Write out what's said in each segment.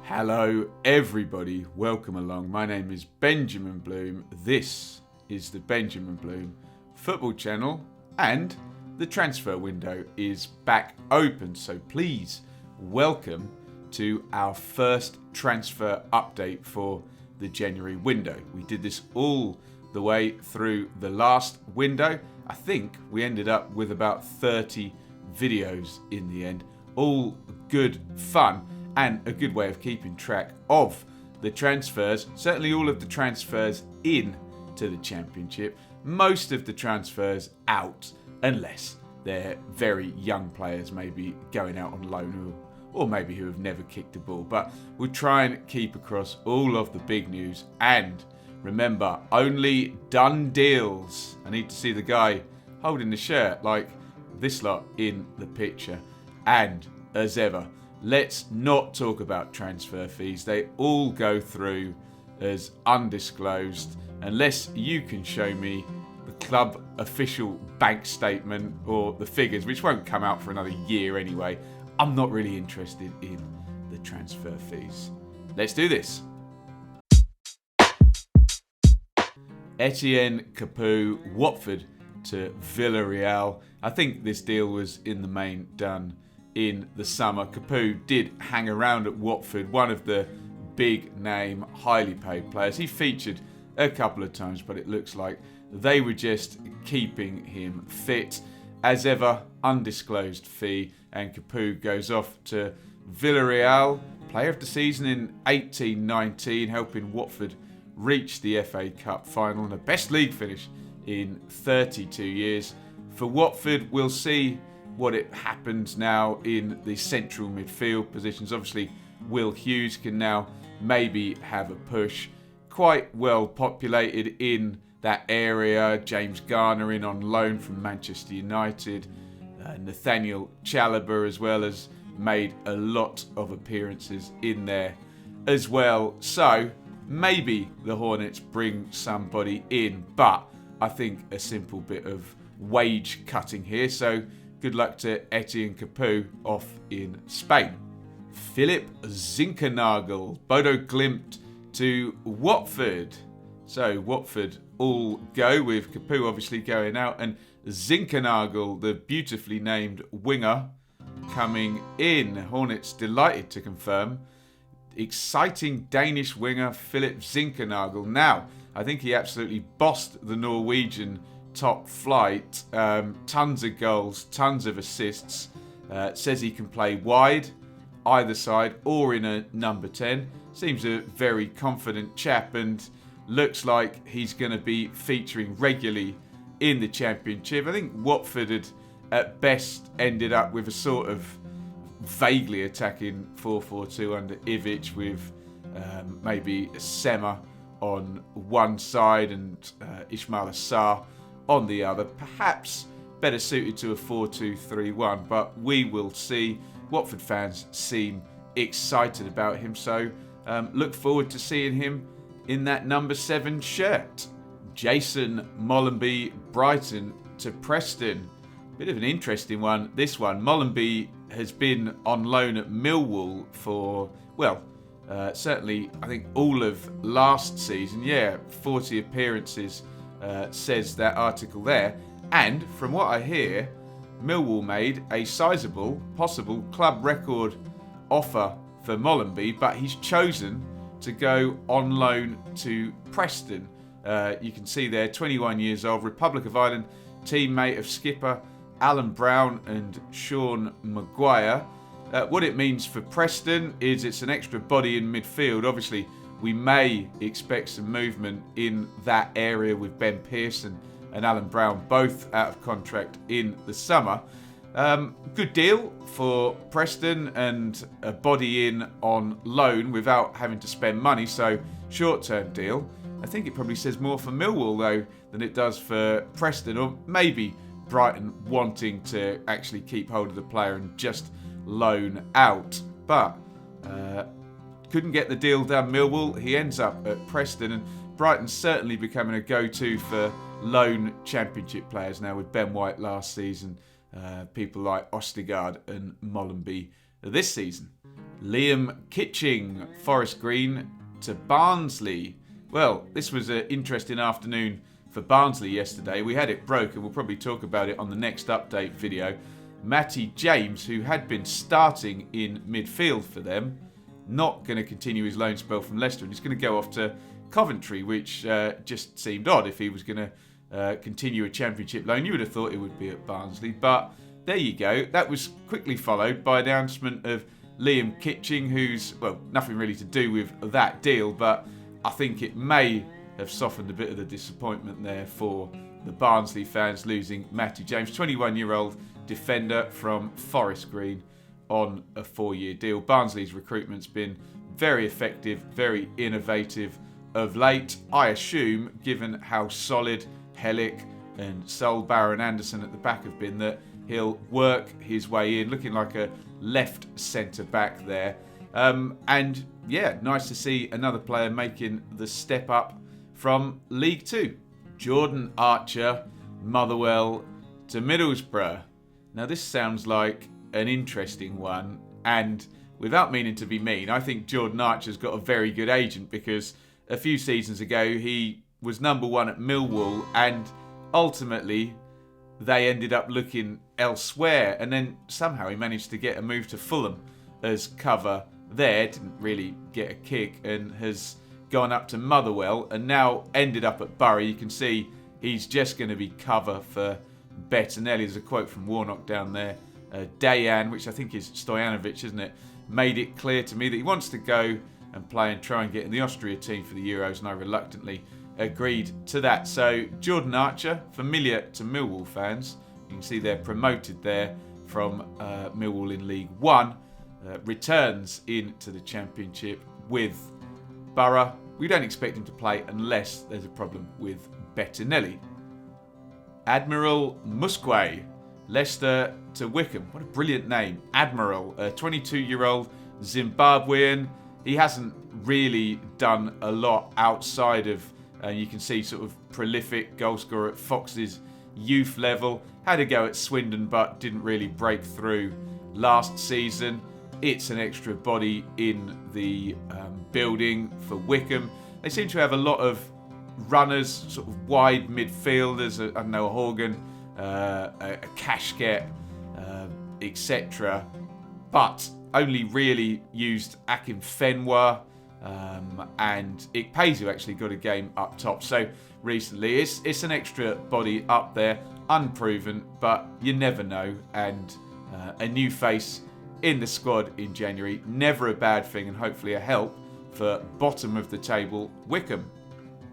Hello everybody, welcome along. My name is Benjamin Bloom. This is the Benjamin Bloom Football Channel and the transfer window is back open. So please welcome to our first transfer update for the January window. We did this all the way through the last window. I think we ended up with about 30 videos in the end. All good fun and a good way of keeping track of the transfers. Certainly all of the transfers in to the Championship. Most of the transfers out, unless they're very young players maybe going out on loan or maybe who have never kicked a ball. But we'll try and keep across all of the big news. And remember, only done deals. I need to see the guy holding the shirt like this lot in the picture. And as ever, let's not talk about transfer fees. They all go through as undisclosed unless you can show me the club official bank statement or the figures, which won't come out for another year anyway. I'm not really interested in the transfer fees. Let's do this. Etienne Capoue, Watford to Villarreal. I think this deal was in the main done in the summer. Capoue did hang around at Watford, one of the big name, highly paid players. He featured a couple of times, but it looks like they were just keeping him fit. As ever, undisclosed fee, and Capoue goes off to Villarreal. Player of the season in 18-19, helping Watford reach the FA Cup final and a best league finish in 32 years. For Watford, we'll see what it happens now in the central midfield positions. Obviously, Will Hughes can now maybe have a push. Quite well populated in that area. James Garner in on loan from Manchester United. Nathaniel Chalobah as well has made a lot of appearances in there as well. So maybe the Hornets bring somebody in, but I think a simple bit of wage cutting here. So good luck to Etienne Capoue off in Spain. Philip Zinkernagel, Bodo Glimt to Watford. So Watford all go with Capoue obviously going out and Zinkernagel, the beautifully named winger, coming in. Hornets delighted to confirm. Exciting Danish winger Philip Zinkernagel. Now, I think he absolutely bossed the Norwegian top flight. Tons of goals, tons of assists. Says he can play wide, either side, or in a number 10. Seems a very confident chap and looks like he's going to be featuring regularly in the Championship. I think Watford had at best ended up with a sort of vaguely attacking 4-4-2 under Ivic with maybe Sema on one side and Ismail Assar on the other. Perhaps better suited to a 4-2-3-1, but we will see. Watford fans seem excited about him, so look forward to seeing him in that number 7 shirt. Jason Mollenby, Brighton to Preston. Bit of an interesting one, this one. Mollenby has been on loan at Millwall for, certainly I think all of last season. 40 appearances, says that article there. And from what I hear, Millwall made a sizable, possible club record offer for Mollenby, but he's chosen to go on loan to Preston. You can see there, 21 years old, Republic of Ireland, teammate of skipper Alan Brown and Sean Maguire. What it means for Preston is it's an extra body in midfield. Obviously, we may expect some movement in that area with Ben Pearson and Alan Brown both out of contract in the summer. Good deal for Preston and a body in on loan without having to spend money, so short-term deal. I think it probably says more for Millwall though than it does for Preston, or maybe Brighton wanting to actually keep hold of the player and just loan out. But couldn't get the deal done, Millwall. He ends up at Preston, and Brighton's certainly becoming a go-to for loan Championship players now with Ben White last season. People like Ostigard and Mollenby this season. Liam Kitching, Forest Green to Barnsley. Well, this was an interesting afternoon for Barnsley yesterday. We had it broke, and we'll probably talk about it on the next update video. Matty James, who had been starting in midfield for them, not going to continue his loan spell from Leicester, and he's going to go off to Coventry, which just seemed odd if he was going to continue a Championship loan. You would have thought it would be at Barnsley, but there you go. That was quickly followed by the announcement of Liam Kitching, who's, well, nothing really to do with that deal, but I think it may have softened a bit of the disappointment there for the Barnsley fans, losing Matty James, 21-year-old defender from Forest Green, on a 4-year deal. Barnsley's recruitment's been very effective, very innovative of late. I assume, given how solid Hellick and Solbauer and Anderson at the back have been, that he'll work his way in, looking like a left centre-back there. And yeah, nice to see another player making the step up from League Two. Jordan Archer, Motherwell to Middlesbrough. Now this sounds like an interesting one, and without meaning to be mean, I think Jordan Archer's got a very good agent, because a few seasons ago he was number one at Millwall, and ultimately they ended up looking elsewhere, and then somehow he managed to get a move to Fulham as cover there, didn't really get a kick, and has gone up to Motherwell and now ended up at Bury. You can see he's just going to be cover for Bettinelli. There's a quote from Warnock down there. Dejan, which I think is Stojanovic, isn't it, made it clear to me that he wants to go and play and try and get in the Austria team for the Euros, and I reluctantly agreed to that. So Jordan Archer, familiar to Millwall fans, you can see they're promoted there from Millwall in League One, returns into the Championship with Borough. We don't expect him to play unless there's a problem with Bettinelli. Admiral Musquay, Leicester to Wycombe. What a brilliant name. Admiral, a 22-year-old Zimbabwean. He hasn't really done a lot outside of, you can see, sort of prolific goalscorer at Fox's youth level. Had a go at Swindon, but didn't really break through last season. It's an extra body in the building for Wycombe. They seem to have a lot of runners, sort of wide midfielders, I don't know, a Horgan, a Kashket, etc. But only really used Akin Fenwa, and Ikpeazu actually got a game up top. So recently, it's an extra body up there, unproven, but you never know. And a new face in the squad in January, never a bad thing, and hopefully a help for bottom of the table Wycombe.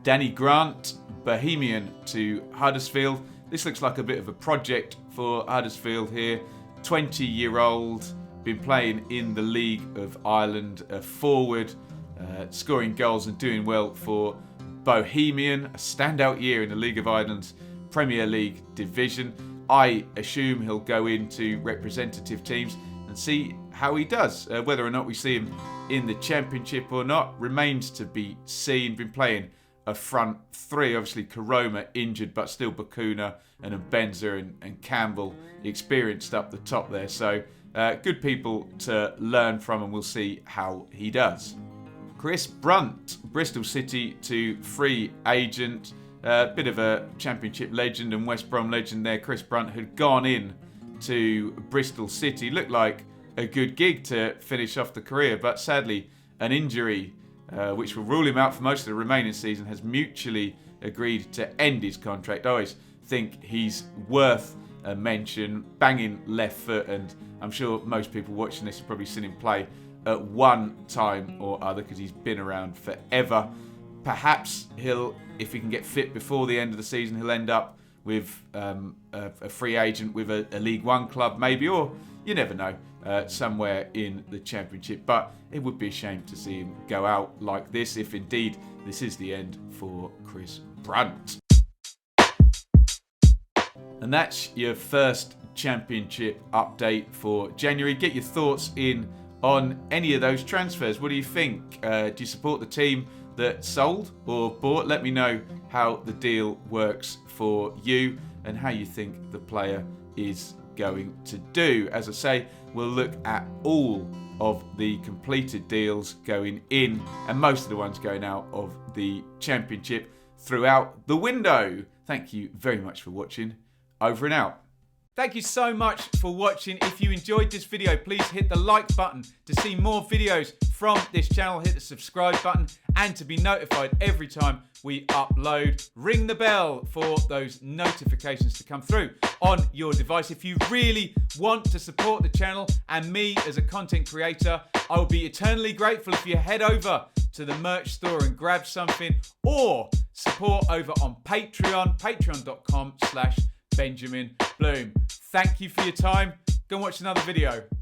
Danny Grant, Bohemian to Huddersfield. This looks like a bit of a project for Huddersfield here. 20-year-old, been playing in the League of Ireland, a forward, scoring goals and doing well for Bohemian. A standout year in the League of Ireland's Premier League division. I assume he'll go into representative teams and see how he does. Whether or not we see him in the Championship or not remains to be seen. Been playing a front three, obviously Karoma injured, but still Bakuna and Mbenza and Campbell experienced up the top there. So good people to learn from, and we'll see how he does. Chris Brunt, Bristol City to free agent. Bit of a Championship legend and West Brom legend there. Chris Brunt had gone in to Bristol City. Looked like a good gig to finish off the career, but sadly an injury which will rule him out for most of the remaining season has mutually agreed to end his contract. I always think he's worth a mention. Banging left foot, and I'm sure most people watching this have probably seen him play at one time or other because he's been around forever. Perhaps he'll, if he can get fit before the end of the season, he'll end up with a free agent with a League One club maybe, or you never know, somewhere in the Championship. But it would be a shame to see him go out like this, if indeed this is the end for Chris Brunt. And that's your first Championship update for January. Get your thoughts in on any of those transfers. What do you think? Do you support the team that sold or bought? Let me know how the deal works for you and how you think the player is going to do. As I say, we'll look at all of the completed deals going in and most of the ones going out of the Championship throughout the window. Thank you very much for watching. Over and out. Thank you so much for watching. If you enjoyed this video, please hit the like button to see more videos from this channel. Hit the subscribe button and to be notified every time we upload. Ring the bell for those notifications to come through on your device. If you really want to support the channel and me as a content creator, I will be eternally grateful if you head over to the merch store and grab something, or support over on Patreon, patreon.com/Benjamin Bloom. Thank you for your time. Go and watch another video.